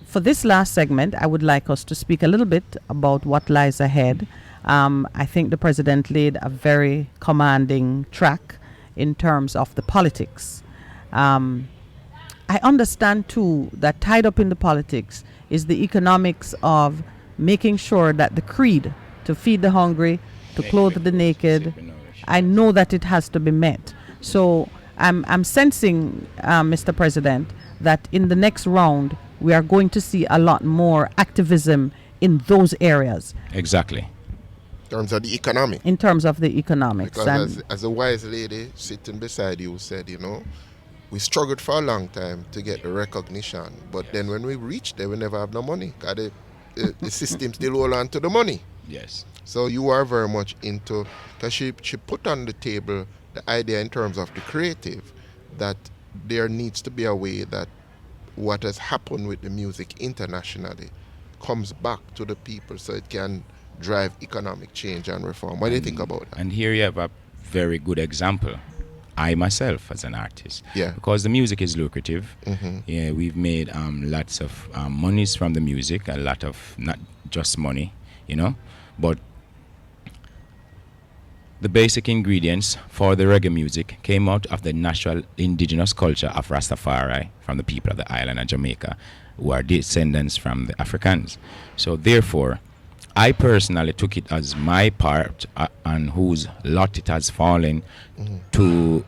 For this last segment, I would like us to speak a little bit about what lies ahead. I think the president laid a very commanding track in terms of the politics. I understand too that tied up in the politics is the economics of making sure that the creed to feed the hungry, to clothe the naked, I know that it has to be met. So I'm sensing, Mr. President, that in the next round, we are going to see a lot more activism in those areas. Exactly. In terms of the economy. In terms of the economics. Because as a wise lady sitting beside you said, you know, we struggled for a long time to get the recognition. But then when we reach there, we never have no money. Because the system still hold on to the money. Yes. So you are very much into, because she put on the table the idea in terms of the creative, that there needs to be a way that what has happened with the music internationally comes back to the people so it can drive economic change and reform. What do you think about that? And here you have a very good example. I myself as an artist. Yeah. Because the music is lucrative. Mm-hmm. Yeah, we've made lots of monies from the music, a lot of not just money, you know, but the basic ingredients for the reggae music came out of the natural indigenous culture of Ras Tafari from the people of the island of Jamaica, who are descendants from the Africans. So therefore, I personally took it as my part on whose lot it has fallen to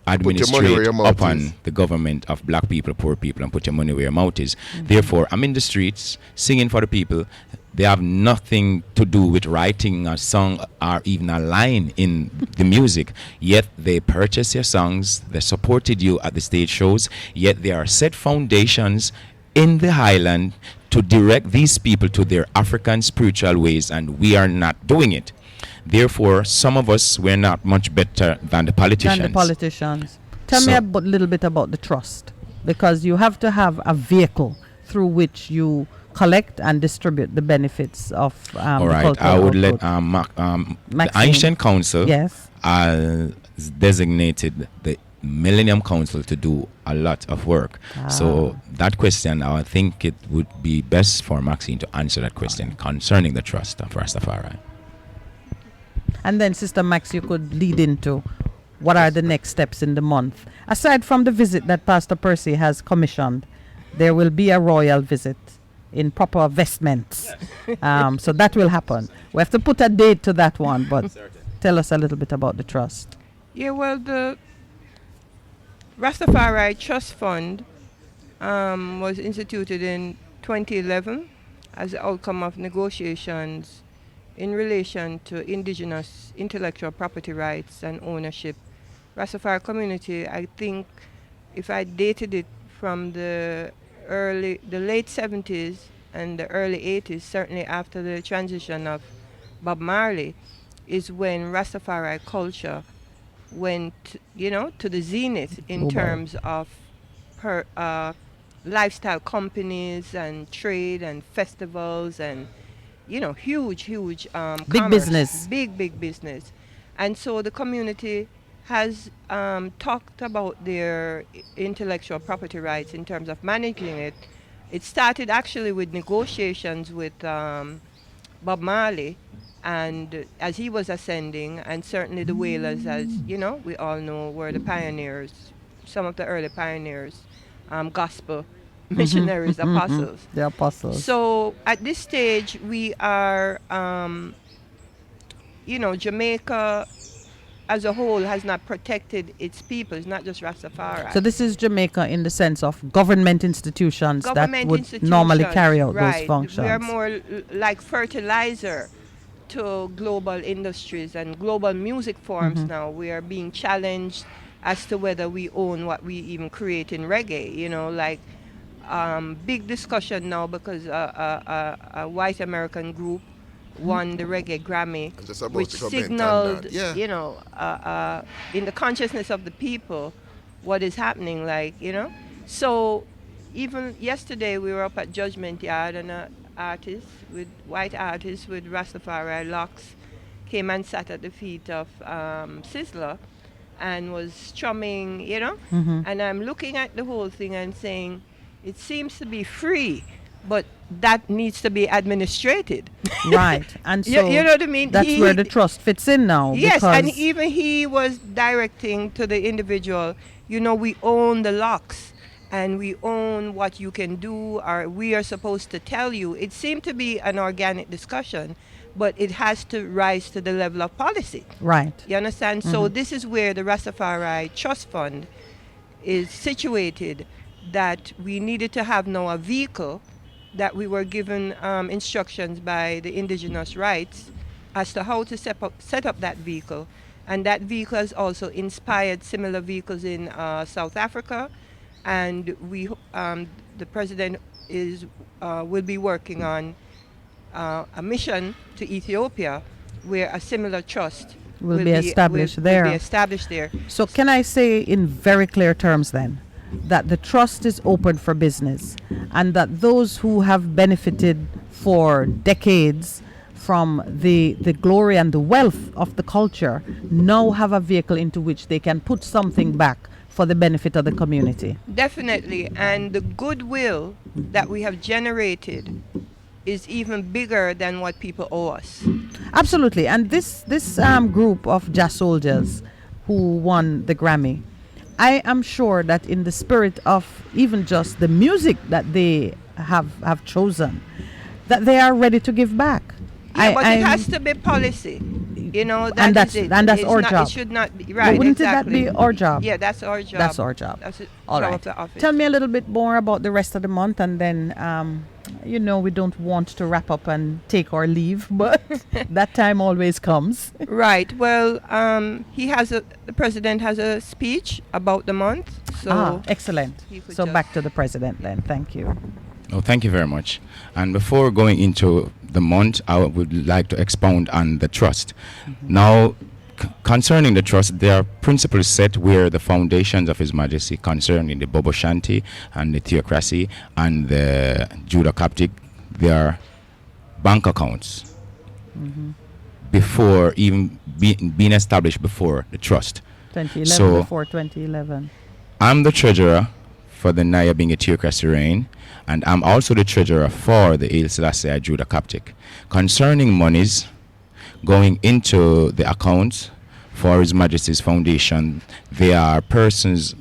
administrate upon the government of black people, poor people, and put your money where your mouth is. Therefore, I'm in the streets singing for the people. They have nothing to do with writing a song or even a line in the music, yet they purchase your songs, they supported you at the stage shows, yet there are set foundations in the highland to direct these people to their African spiritual ways, and we are not doing it. Therefore, some of us, we're not much better than the politicians. Tell me a little bit about the trust, because you have to have a vehicle through which you collect and distribute the benefits of all right, I would let the Ancient Council designated the Millennium Council to do a lot of work. So that question, I think it would be best for Maxine to answer that question concerning the trust of Rastafari. And then, Sister Max, you could lead into what are the next steps in the month. Aside from the visit that Pastor Percy has commissioned, there will be a royal visit in proper vestments. So that will happen. We have to put a date to that one, but tell us a little bit about the trust. Yeah, well, the Rastafari Trust Fund was instituted in 2011 as the outcome of negotiations in relation to indigenous intellectual property rights and ownership. Rastafari community, I think, if I dated it from the late 70s and the early 80s, certainly after the transition of Bob Marley, is when Rastafari culture went, to the zenith in terms of lifestyle companies and trade and festivals and, huge big business. Big business. And so the community has talked about their intellectual property rights in terms of managing it. It started actually with negotiations with Bob Marley, and as he was ascending, and certainly the Wailers, as you know, we all know, were the pioneers, some of the early pioneers, gospel missionaries, apostles. The apostles. So at this stage, we are, Jamaica as a whole has not protected its people. It's not just Rastafari. So this is Jamaica in the sense of government institutions Government that would institutions, normally carry out right. those functions. We are more like fertilizer to global industries and global music forms now. We are being challenged as to whether we own what we even create in reggae. Big discussion now because a white American group won the reggae Grammy, I'm just about which to comment on signaled, that. Yeah. in the consciousness of the people, what is happening, So even yesterday we were up at Judgement Yard, and white artist with Rastafari locks came and sat at the feet of Sizzla and was strumming, and I'm looking at the whole thing and saying, it seems to be free, but that needs to be administrated. Right. And so you know what I mean? that's where the trust fits in now. Yes, because and even he was directing to the individual, we own the locks and we own what you can do, or we are supposed to tell you. It seemed to be an organic discussion, but it has to rise to the level of policy. Right. You understand? So this is where the Rastafari Trust Fund is situated, that we needed to have now a vehicle that we were given instructions by the indigenous rights as to how to set up that vehicle. And that vehicle has also inspired similar vehicles in South Africa. And the president will be working on a mission to Ethiopia where a similar trust will be established there. Will be established there. So can I say in very clear terms then that the trust is open for business, and that those who have benefited for decades from the glory and the wealth of the culture now have a vehicle into which they can put something back for the benefit of the community? Definitely. And the goodwill that we have generated is even bigger than what people owe us. Absolutely. And this group of jazz soldiers who won the Grammy, I am sure that in the spirit of even just the music that they have chosen, that they are ready to give back. Yeah, but it has to be policy. And that's our job. It should not be right. But wouldn't exactly. that be our job? Yeah, that's our job. That's our job. That's the All job right. of the office. Tell me a little bit more about the rest of the month, and then we don't want to wrap up and take our leave, but that time always comes. Right. Well, the president has a speech about the month. So excellent. So back to the president then. Thank you. Oh, thank you very much. And before going into the month, I would like to expound on the trust. Now, concerning the trust, there are principles set where the foundations of His Majesty concerning the Bobo Shanti and the theocracy and the Judah Coptic, there are bank accounts before even being established before the trust. 2011, So, before 2011. I'm the treasurer for the Naya Bingi Theocracy Reign, and I'm also the treasurer for the Haile Selassie Judah Coptic. Concerning monies going into the accounts for His Majesty's Foundation, there are persons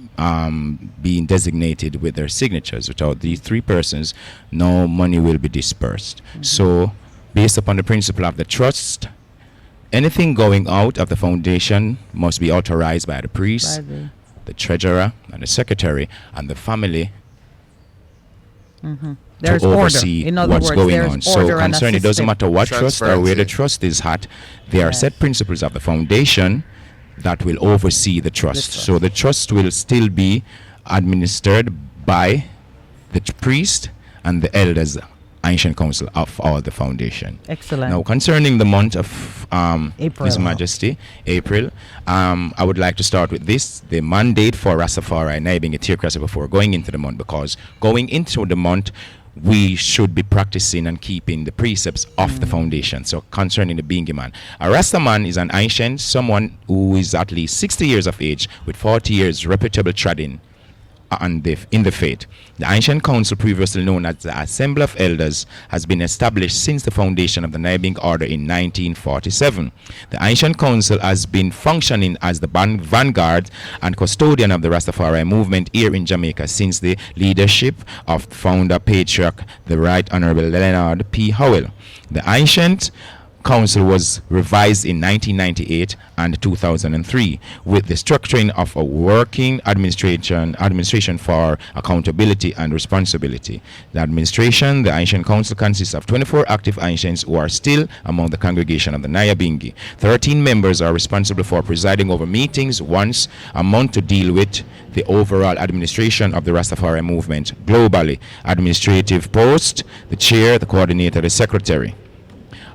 being designated with their signatures. Without these three persons, no money will be dispersed. So, based upon the principle of the trust, anything going out of the foundation must be authorized by the priest, the treasurer, and the secretary, and the family There's to oversee order. In other what's words, going there's on. So order and a concerning, it doesn't system. matter what trust or where the Transparency. trust is at, there are set principles of the foundation that will oversee the trust. So the trust will still be administered by the priest and the elders, ancient council of all the foundation. Excellent. Now, concerning the month of April. His Majesty, April, I would like to start with this, the mandate for Rastafari naibing a theocracy before going into the month, because going into the month, we should be practicing and keeping the precepts of the foundation. So concerning the Bingi man, a Rasta man is an ancient, someone who is at least 60 years of age with 40 years reputable treading in the faith. The ancient council, previously known as the Assembly of Elders, has been established since the foundation of the Nyabing order in 1947. The ancient council has been functioning as the vanguard and custodian of the Rastafari movement here in Jamaica since the leadership of founder patriarch, the Right Honorable Leonard P. Howell. The ancient council was revised in 1998 and 2003 with the structuring of a working administration for accountability and responsibility. The ancient council consists of 24 active ancients who are still among the congregation of the Nyabingi. 13 members are responsible for presiding over meetings once a month to deal with the overall administration of the Rastafari movement globally. Administrative post, the chair, the coordinator, the secretary.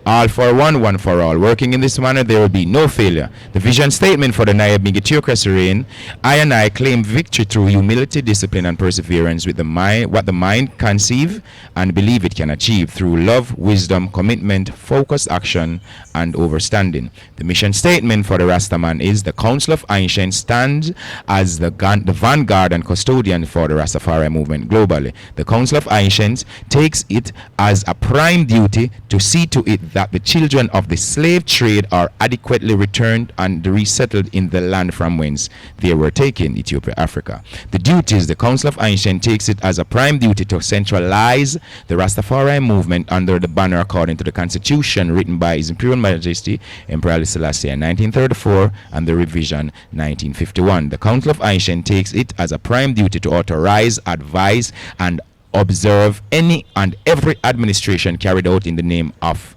All for one for all. Working in this manner, there will be no failure. The vision statement for the Nyabingi Theocracy reign: I and I claim victory through humility, discipline, and perseverance with the mind, what the mind conceive and believe it can achieve through love, wisdom, commitment, focused action, and overstanding. The mission statement for the Rastaman is: the Council of Ancients stands as the vanguard and custodian for the Rastafari movement globally. The Council of Ancients takes it as a prime duty to see to it that the children of the slave trade are adequately returned and resettled in the land from whence they were taken, Ethiopia, Africa. The duties: the Council of Ancients takes it as a prime duty to centralize the Rastafari movement under the banner according to the Constitution written by His Imperial Majesty Emperor Haile Selassie in 1934 and the revision 1951. The Council of Ancients takes it as a prime duty to authorize, advise, and observe any and every administration carried out in the name of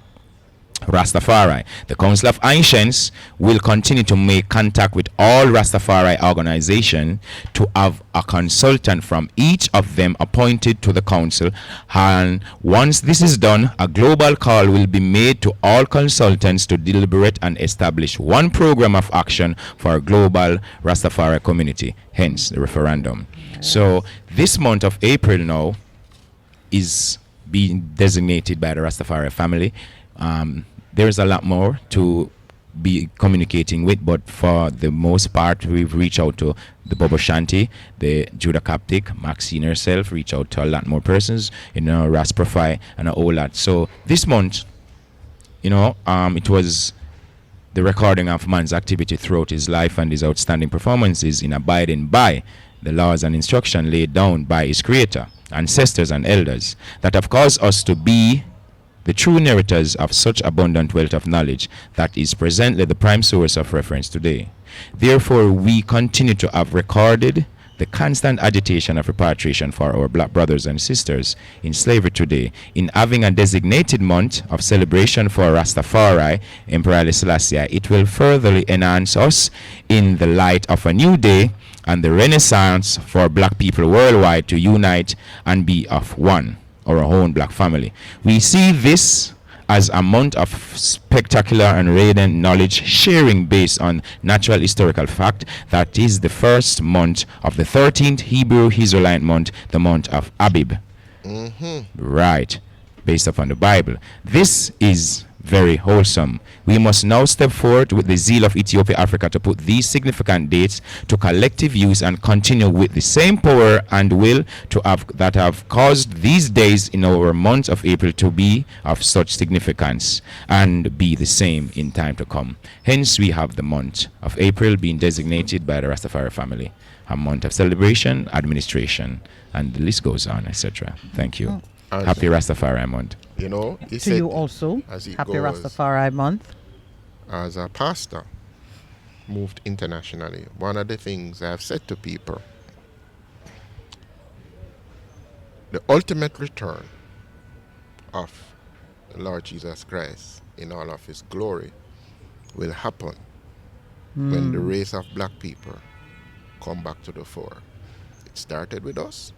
Rastafari. The Council of Ancients will continue to make contact with all Rastafari organizations to have a consultant from each of them appointed to the council, and once this is done, a global call will be made to all consultants to deliberate and establish one program of action for a global Rastafari community, hence the referendum. So this month of April now is being designated by the Rastafari family. There's a lot more to be communicating with, but for the most part, we've reached out to the Bobo Shanti, the Judah Coptic, Maxine herself, reach out to a lot more persons, Ras Tafari and a whole lot. So this month, it was the recording of man's activity throughout his life and his outstanding performances in abiding by the laws and instruction laid down by his creator, ancestors and elders that have caused us to be the true narrators of such abundant wealth of knowledge that is presently the prime source of reference today. Therefore, we continue to have recorded the constant agitation of repatriation for our black brothers and sisters in slavery today, in having a designated month of celebration for Rastafari, Emperor Haile Selassie. It will further enhance us in the light of a new day and the renaissance for black people worldwide to unite and be of one, our own black family. We see this as a month of spectacular and radiant knowledge sharing based on natural historical fact that is the first month of the 13th Hebrew Israelite month, the month of Abib. Right, based upon the Bible. This is very wholesome. We must now step forward with the zeal of Ethiopia, Africa to put these significant dates to collective use and continue with the same power and will that have caused these days in our month of April to be of such significance and be the same in time to come. Hence, we have the month of April being designated by the Rastafari family a month of celebration, administration, and the list goes on, etc. Thank you. Happy Rastafari Month. To you also, happy Rastafari Month. As a pastor, moved internationally, one of the things I've said to people, the ultimate return of the Lord Jesus Christ in all of his glory will happen when the race of black people come back to the fore. It started with us.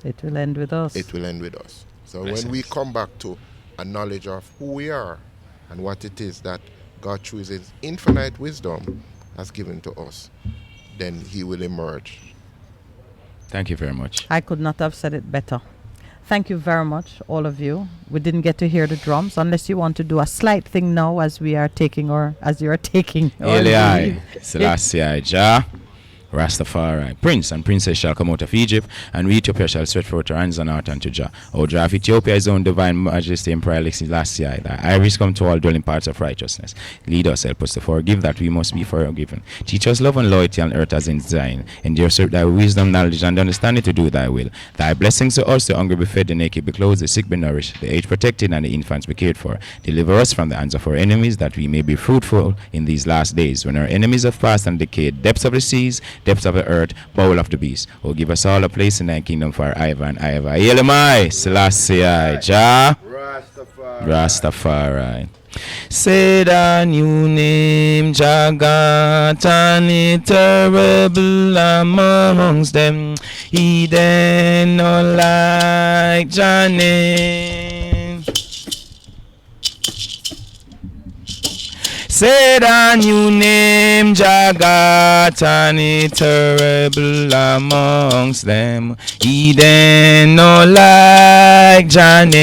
It will end with us. It will end with us. So Blessings. when we come back to a knowledge of who we are and what it is that God through his infinite wisdom has given to us, then he will emerge. Thank you very much. I could not have said it better. Thank you very much, all of you. We didn't get to hear the drums, unless you want to do a slight thing now as we are taking, or as you are taking. our Eli, leave. Selassie, Jah, Rastafari. Prince and princess shall come out of Egypt, and we Ethiopia shall stretch forth our hands and heart unto Jah. O Jah of Ethiopia, his own divine majesty and prayer Selassie, thy iris come to all dwelling parts of righteousness. Lead us, help us to forgive that we must be forgiven. Teach us love and loyalty on earth as in Zion. Endure serve thy wisdom, knowledge, and understanding to do thy will. Thy blessings to us, the hungry be fed, the naked be clothed, the sick be nourished, the aged protected, and the infants be cared for. Deliver us from the hands of our enemies, that we may be fruitful in these last days, when our enemies have passed and decayed, depths of the seas, depths of the earth, bowl of the beast. Oh, give us all a place in thy kingdom for ever and ever. Yelemai, Selassie, Jah, Rastafari. Say the new name, Jagat, and terrible amongst them. He then not like Janet. Say the new name, Jagat, and terrible amongst them. He then not like Janet.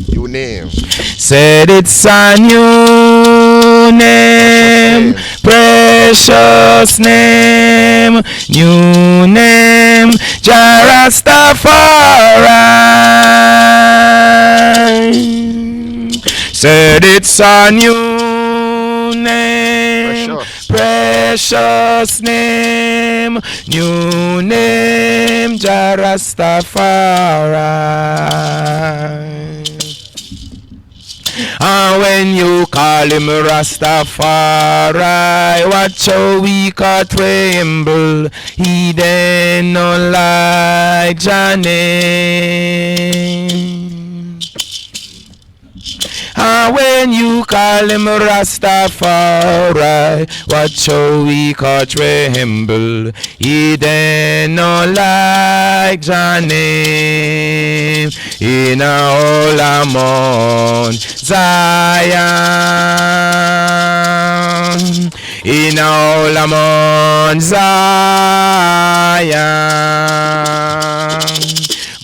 You name. Said it's a new name, precious name, new name, Jah Rastafari. Said it's a new name, precious name, new name, Jah Rastafari. And when you call him Rastafari, watch how we can't tremble. He then not like Janet. And when you call him Rastafari, watch how we can't tremble. He then not like Janet. In a whole amount Zion, in a whole amount Zion,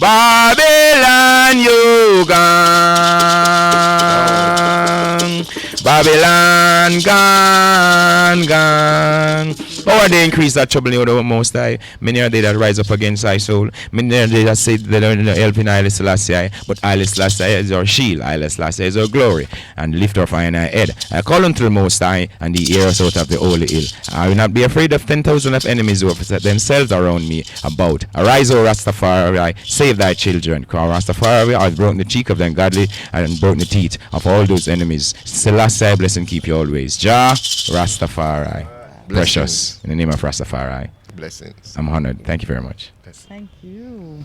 Babylon you gone, Babylon gone. Oh, they increase that trouble in the Most High. Many are they that rise up against thy soul. Many are they that say that they don't help in Haile Selassie. But Haile Selassie is our shield. Haile Selassie is our glory. And lift our fire in our head. I call unto the Most High, and he hear us out of the holy hill. I will not be afraid of 10,000 of enemies who have set themselves around me about. Arise, O Rastafari, save thy children. For Rastafari has broken the cheek of the ungodly and broken the teeth of all those enemies. Selassie, bless and keep you always. Jah Rastafari. Precious. In the name of Rastafari. Blessings. I'm honored. Thank you very much. Thank you.